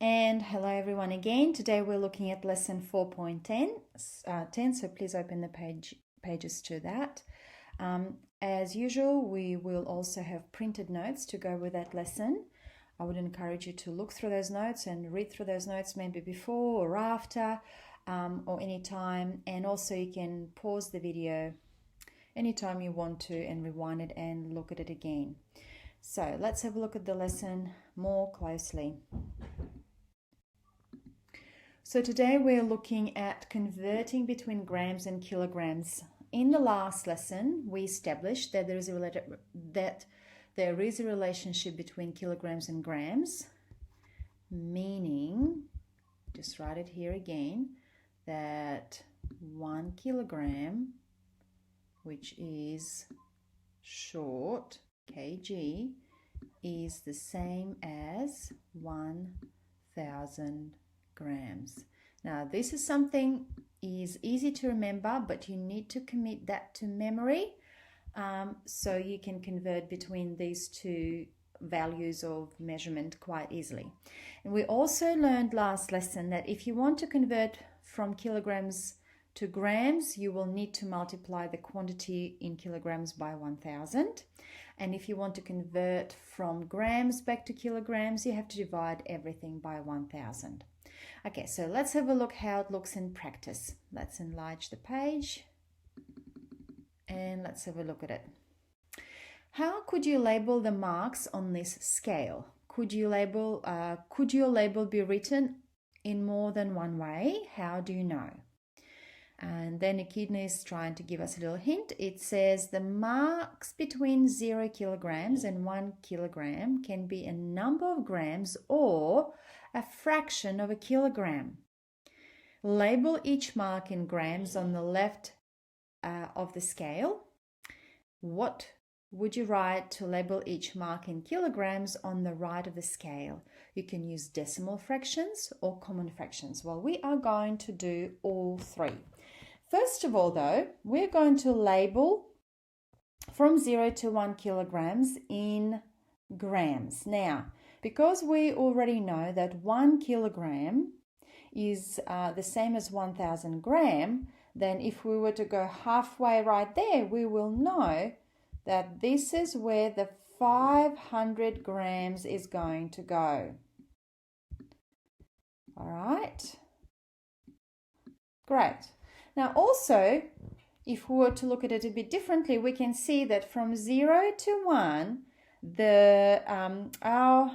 And hello everyone again. Today we're looking at lesson 4.10, so please open the pages to that. As usual, we will also have printed notes to go with that lesson. I would encourage you to look through those notes and read through those notes maybe before or after or anytime. And also you can pause the video anytime you want to and rewind it and look at it again. So let's have a look at the lesson more closely. So today we're looking at converting between grams and kilograms. In the last lesson, we established that there is a relationship between kilograms and grams, meaning, just write it here again, that 1 kilogram, which is short, kg, is the same as 1,000 grams. Now this is something is easy to remember, but you need to commit that to memory so you can convert between these two values of measurement quite easily. And we also learned last lesson that if you want to convert from kilograms to grams, you will need to multiply the quantity in kilograms by 1,000. And if you want to convert from grams back to kilograms, you have to divide everything by 1,000. Okay, so let's have a look how it looks in practice. Let's enlarge the page and let's have a look at it. How could you label the marks on this scale? Could your label be written in more than one way? How do you know? And then Echidna is trying to give us a little hint. It says the marks between 0 kilograms and 1 kilogram can be a number of grams or a fraction of a kilogram. Label each mark in grams on the left of the scale. What would you write to label each mark in kilograms on the right of the scale? You can use decimal fractions or common fractions. Well, we are going to do all three. First of all, though, we're going to label from 0 to 1 kilograms in grams. Now, because we already know that 1 kilogram is the same as 1,000 gram, then if we were to go halfway right there, we will know that this is where the 500 grams is going to go. All right? Great. Now also, if we were to look at it a bit differently, we can see that from 0 to 1, our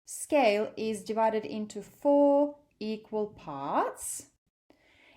scale is divided into 4 equal parts.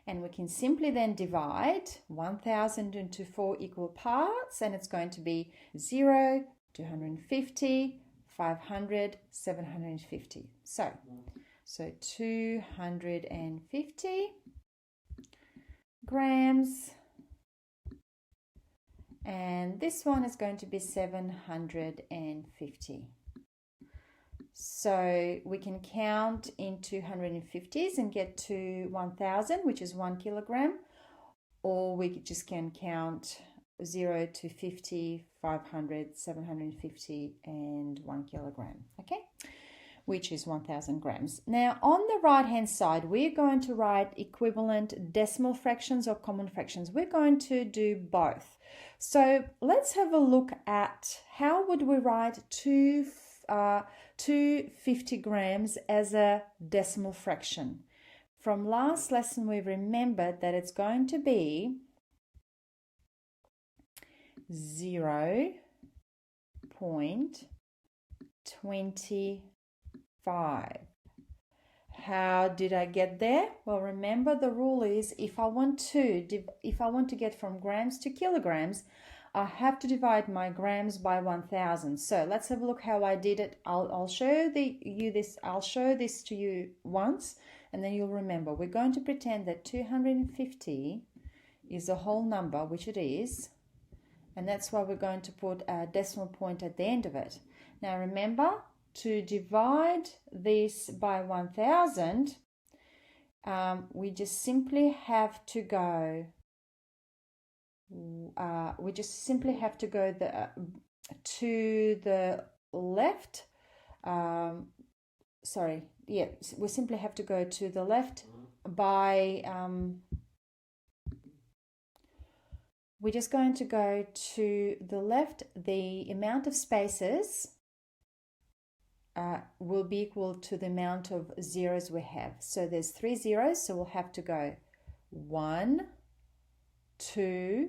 And we can simply then divide 1,000 into 4 equal parts, and it's going to be 0, 250, 500, 750. So 250 grams, and this one is going to be 750. So we can count in 250s and get to 1,000, which is 1 kilogram, or we just can count 0 to 50, 500, 750, and 1 kilogram, okay? Which is 1,000 grams. Now, on the right-hand side, we're going to write equivalent decimal fractions or common fractions. We're going to do both. So let's have a look at how would we write 250 grams as a decimal fraction. From last lesson, we remembered that it's going to be 0.25. How did I get there? Well, remember the rule is if I want to get from grams to kilograms, I have to divide my grams by 1,000. So let's have a look how I did it. I'll show this to you once, and then you'll remember. We're going to pretend that 250 is a whole number, which it is, and that's why we're going to put a decimal point at the end of it. Now remember, to divide this by 1,000, we just simply have to go to the left sorry, yeah, we simply have to go to the left by, we're just going to go to the left. The amount of spaces will be equal to the amount of zeros we have. So there's 3 zeros, so we'll have to go 1, 2,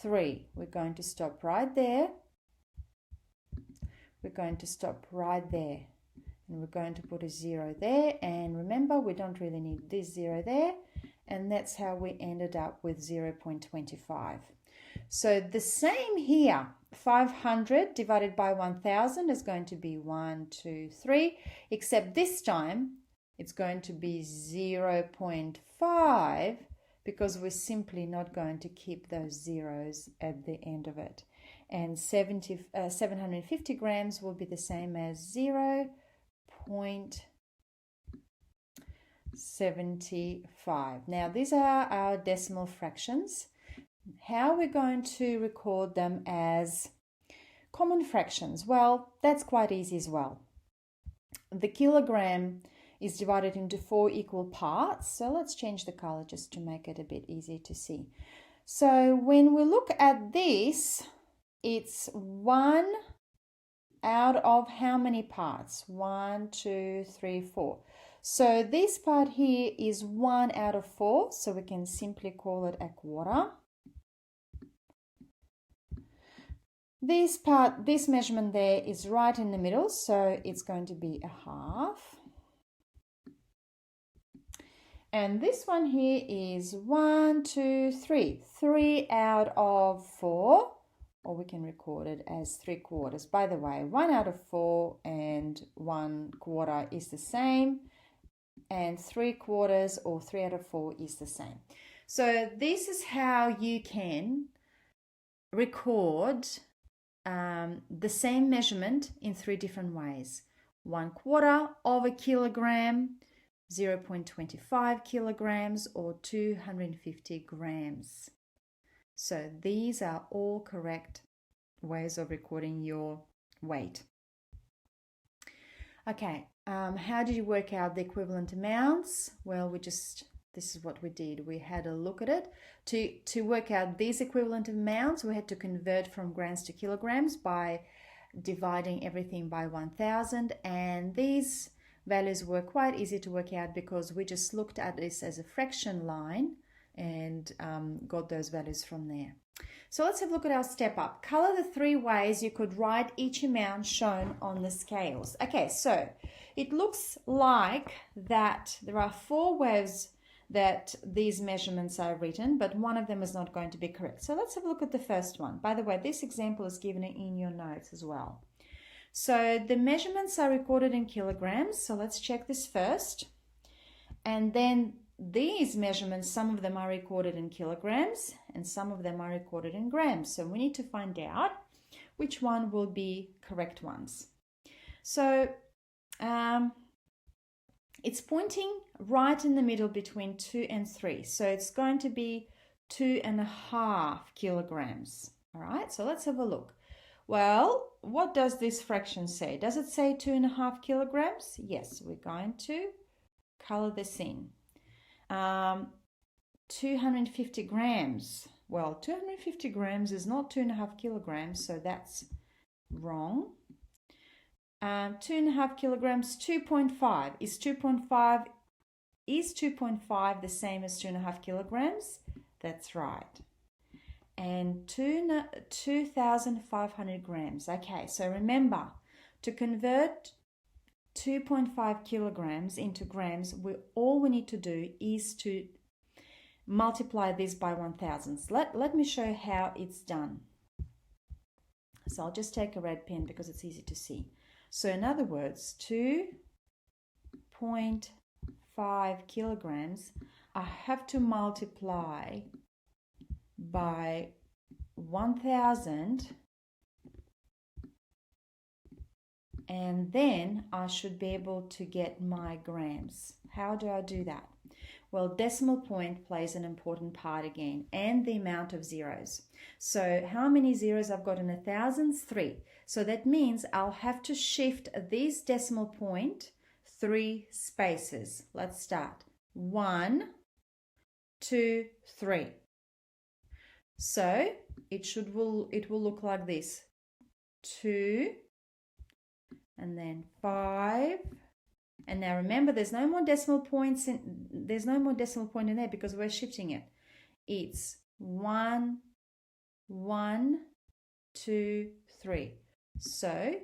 3. We're going to stop right there. We're going to stop right there. And we're going to put a 0 there. And remember, we don't really need this 0 there. And that's how we ended up with 0.25. So the same here, 500 divided by 1000 is going to be 1, 2, 3, except this time it's going to be 0.5 because we're simply not going to keep those zeros at the end of it. And 750 grams will be the same as 0.75. Now these are our decimal fractions. How are we going to record them as common fractions? Well, that's quite easy as well. The kilogram is divided into 4 equal parts. So let's change the color just to make it a bit easier to see. So when we look at this, it's 1 out of how many parts? 1, 2, 3, 4. So this part here is 1 out of 4. So we can simply call it a quarter. This part, this measurement there is right in the middle, so it's going to be a half. And this one here is 1, 2, 3. 3 out of 4, or we can record it as 3/4. By the way, 1 out of 4 and 1/4 is the same, and 3/4 or 3 out of 4 is the same. So this is how you can record the same measurement in 3 different ways. 1/4 of a kilogram, 0.25 kilograms, or 250 grams. So these are all correct ways of recording your weight. Okay, how do you work out the equivalent amounts? Well, this is what we did. We had a look at it. To work out these equivalent amounts, we had to convert from grams to kilograms by dividing everything by 1000. And these values were quite easy to work out because we just looked at this as a fraction line and got those values from there. So let's have a look at our step up. Color the 3 ways you could write each amount shown on the scales. Okay, so it looks like that there are 4 ways that these measurements are written, but one of them is not going to be correct. So let's have a look at the first one. By the way, this example is given in your notes as well. So the measurements are recorded in kilograms. So let's check this first. And then these measurements, some of them are recorded in kilograms and some of them are recorded in grams. So we need to find out which one will be correct ones. So it's pointing right in the middle between 2 and 3. So it's going to be 2.5 kilograms. All right, so let's have a look. Well, what does this fraction say? Does it say 2.5 kilograms? Yes, we're going to color this in. 250 grams. Well, 250 grams is not 2.5 kilograms, so that's wrong. 2.5 kilograms, 2.5. Is 2.5 the same as 2.5 kilograms? That's right. And 2,500 grams. Okay, so remember, to convert 2.5 kilograms into grams, all we need to do is to multiply this by 1000. Let me show how it's done. So I'll just take a red pen because it's easy to see. So in other words, 2.5 kilograms, I have to multiply by 1000, and then I should be able to get my grams. How do I do that? Well, decimal point plays an important part again, and the amount of zeros. So how many zeros I've got in 1000? 3. So that means I'll have to shift this decimal point 3 spaces. Let's start. 1, 2, 3. So it will look like this. 2, and then 5. And now remember, there's no more decimal point in there because we're shifting it. It's 1, 1, 2, 3. So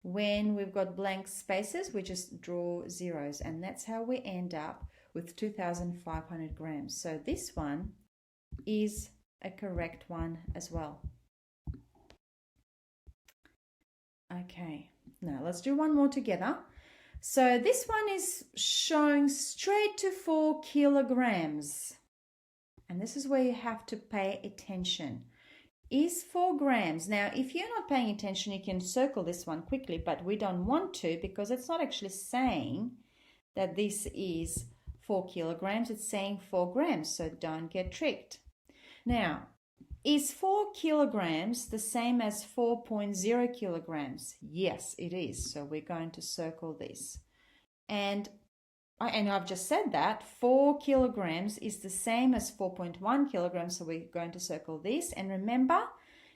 when we've got blank spaces, we just draw zeros, and that's how we end up with 2,500 grams. So this one is a correct one as well. Okay, now let's do one more together. So this one is showing straight to 4 kilograms. And this is where you have to pay attention. Is 4 grams. Now, if you're not paying attention, you can circle this one quickly, but we don't want to because it's not actually saying that this is 4 kilograms. It's saying 4 grams, so don't get tricked. Now, is 4 kilograms the same as 4.0 kilograms? Yes, it is. So we're going to circle this. And I've just said that 4 kilograms is the same as 4.1 kilograms. So we're going to circle this. And remember,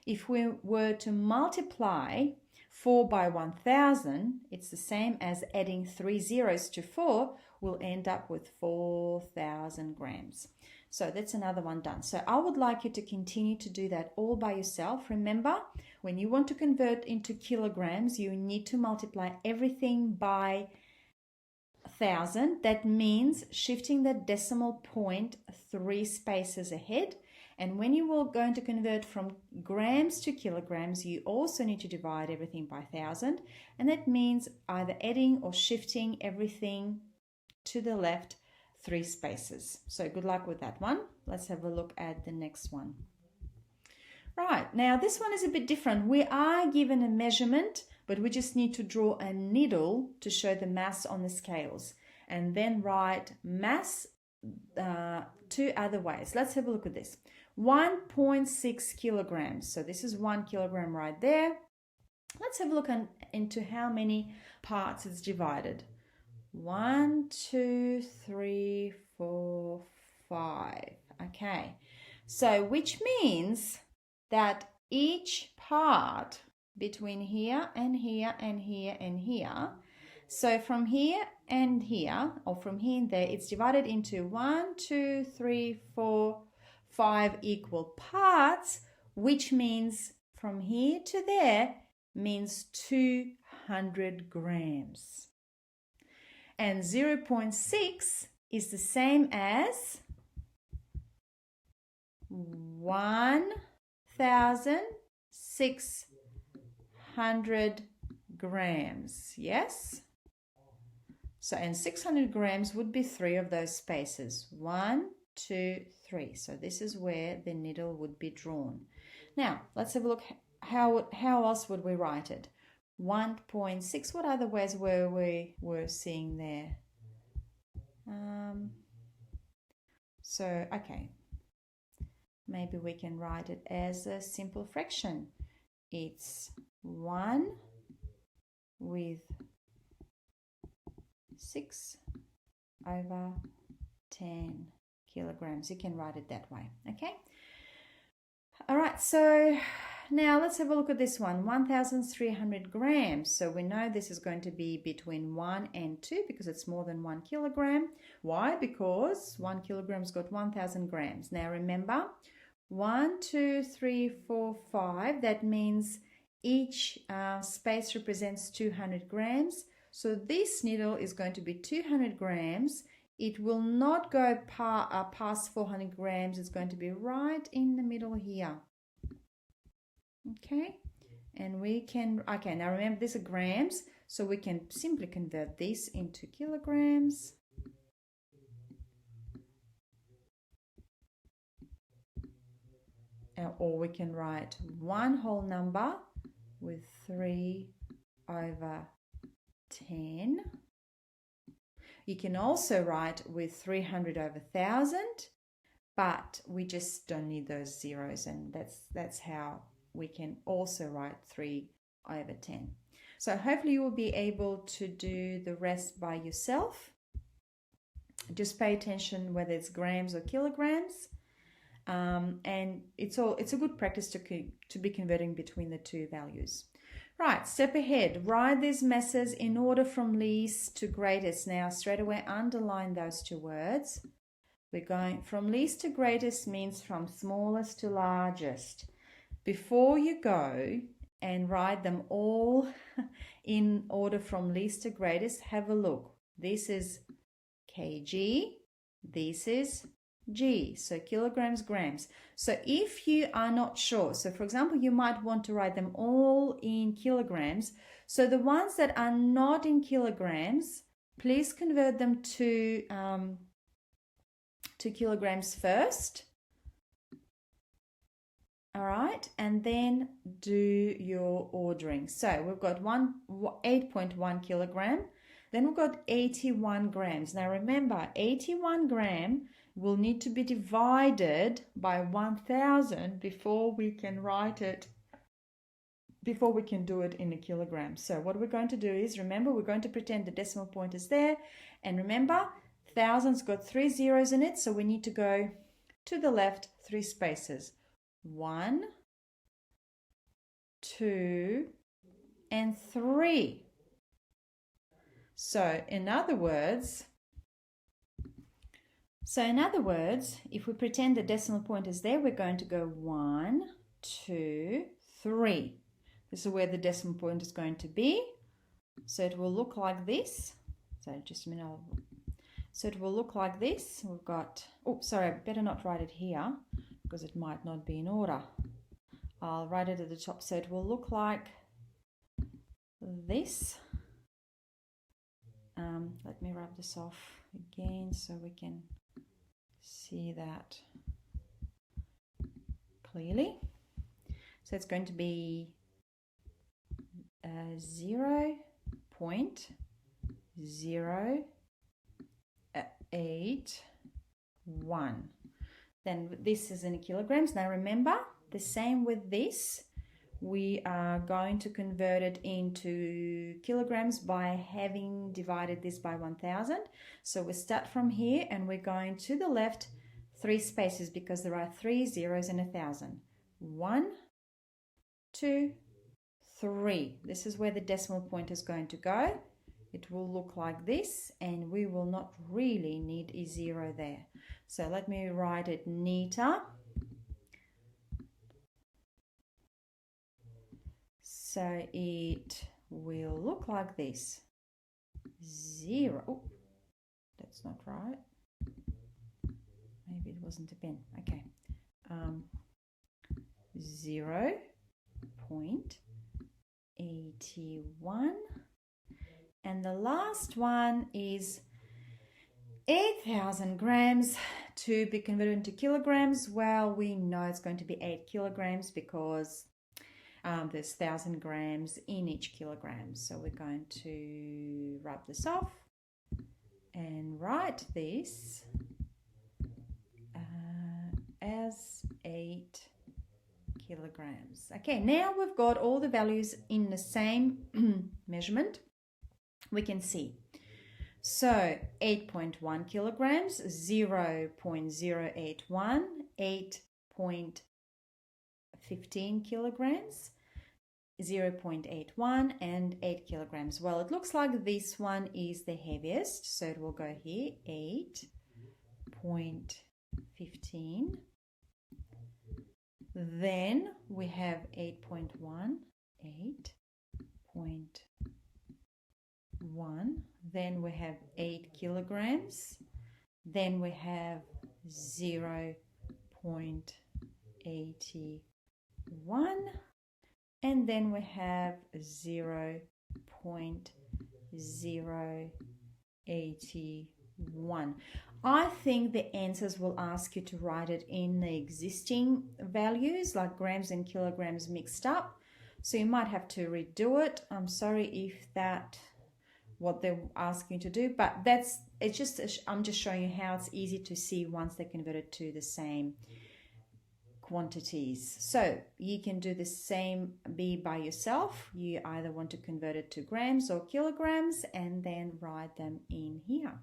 if we were to multiply 4 by 1,000, it's the same as adding 3 zeros to 4. We'll end up with 4,000 grams. So that's another one done. So I would like you to continue to do that all by yourself. Remember, when you want to convert into kilograms, you need to multiply everything by 1,000. That means shifting the decimal point 3 spaces ahead. And when you are going to convert from grams to kilograms, you also need to divide everything by 1,000. And that means either adding or shifting everything to the left 3 spaces. So good luck with that one. Let's have a look at the next one. Right, now this one is a bit different. We are given a measurement, but we just need to draw a needle to show the mass on the scales and then write mass 2 other ways. Let's have a look at this. 1.6 kilograms. So this is 1 kilogram right there. Let's have a look into how many parts it's divided. 1, 2, 3, 4, 5. Okay, so which means that each part between here and here and here and here, so from here and here, or from here and there, it's divided into 1, 2, 3, 4, 5 equal parts, which means from here to there means 200 grams. And 0.6 is the same as 1,600 grams. Yes? So, and 600 grams would be 3 of those spaces. 1, 2, 3. So this is where the needle would be drawn. Now, let's have a look. How else would we write it? 1.6. What other ways were we seeing there? So, okay. Maybe we can write it as a simple fraction. It's 1 with 6 over 10 kilograms. You can write it that way, okay? All right, so now let's have a look at this one, 1,300 grams. So we know this is going to be between 1 and 2 because it's more than 1 kilogram. Why? Because 1 kilogram's got 1,000 grams. Now remember, 1, 2, 3, 4, 5. That means each space represents 200 grams. So this needle is going to be 200 grams. It will not go past 400 grams. It's going to be right in the middle here. Okay, and we can, okay, now remember these are grams, so we can simply convert this into kilograms. Or we can write one whole number with 3 over 10. You can also write with 300 over 1,000, but we just don't need those zeros, and that's how we can also write 3 over 10. So hopefully you will be able to do the rest by yourself. Just pay attention whether it's grams or kilograms. And it's a good practice to be converting between the two values. Right, step ahead. Write these messes in order from least to greatest. Now, straight away, underline those two words. We're going from least to greatest means from smallest to largest. Before you go and write them all in order from least to greatest, have a look. This is kg, this is G, so kilograms, grams. So if you are not sure, so for example, you might want to write them all in kilograms. So the ones that are not in kilograms, please convert them to kilograms first. All right, and then do your ordering. So we've got 8.1 kilogram, then we've got 81 grams. Now remember, 81 gram will need to be divided by 1000 before we can write it, before we can do it in a kilogram. So what we're going to do is, remember, we're going to pretend the decimal point is there. And remember, thousand's got 3 zeros in it, so we need to go to the left 3 spaces. 1, 2, and 3. So in other words, if we pretend the decimal point is there, we're going to go 1, 2, 3. This is where the decimal point is going to be. So it will look like this. So just a minute. So it will look like this. We've got, oh, sorry, I better not write it here because it might not be in order. I'll write it at the top. So it will look like this. Let me rub this off again so we can see that clearly. So it's going to be 0.081. Then this is in kilograms. Now remember, the same with this. We are going to convert it into kilograms by having divided this by 1000. So we start from here and we're going to the left 3 spaces because there are 3 zeros in 1000. 1, 2, 3. This is where the decimal point is going to go. It will look like this and we will not really need a 0 there. So let me write it neater. So it will look like this. 0. Oh, that's not right. Maybe it wasn't a pen. Okay. 0.81. And the last one is 8,000 grams to be converted into kilograms. Well, we know it's going to be 8 kilograms because there's 1,000 grams in each kilogram. So we're going to rub this off and write this as 8 kilograms. Okay, now we've got all the values in the same measurement. We can see. So 8.1 kilograms, 0.081, 8.15 kilograms, 0.81 and 8 kilograms. Well, it looks like this one is the heaviest, so it will go here, 8.15. Then we have 8.1, 8.1. Then we have 8 kilograms. Then we have 0.81. And then we have 0.081. I think the answers will ask you to write it in the existing values, like grams and kilograms mixed up. So you might have to redo it. I'm sorry if that's what they're asking you to do, but I'm just showing you how it's easy to see once they convert it to the same quantities. So you can do the same, be by yourself. You either want to convert it to grams or kilograms and then write them in here.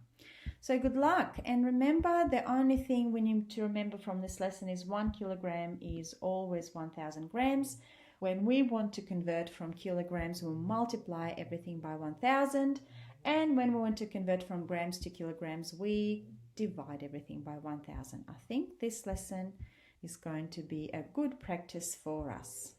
So good luck. And remember, the only thing we need to remember from this lesson is 1 kilogram is always 1,000 grams. When we want to convert from kilograms, we'll multiply everything by 1,000. And when we want to convert from grams to kilograms, we divide everything by 1,000. I think this lesson is going to be a good practice for us.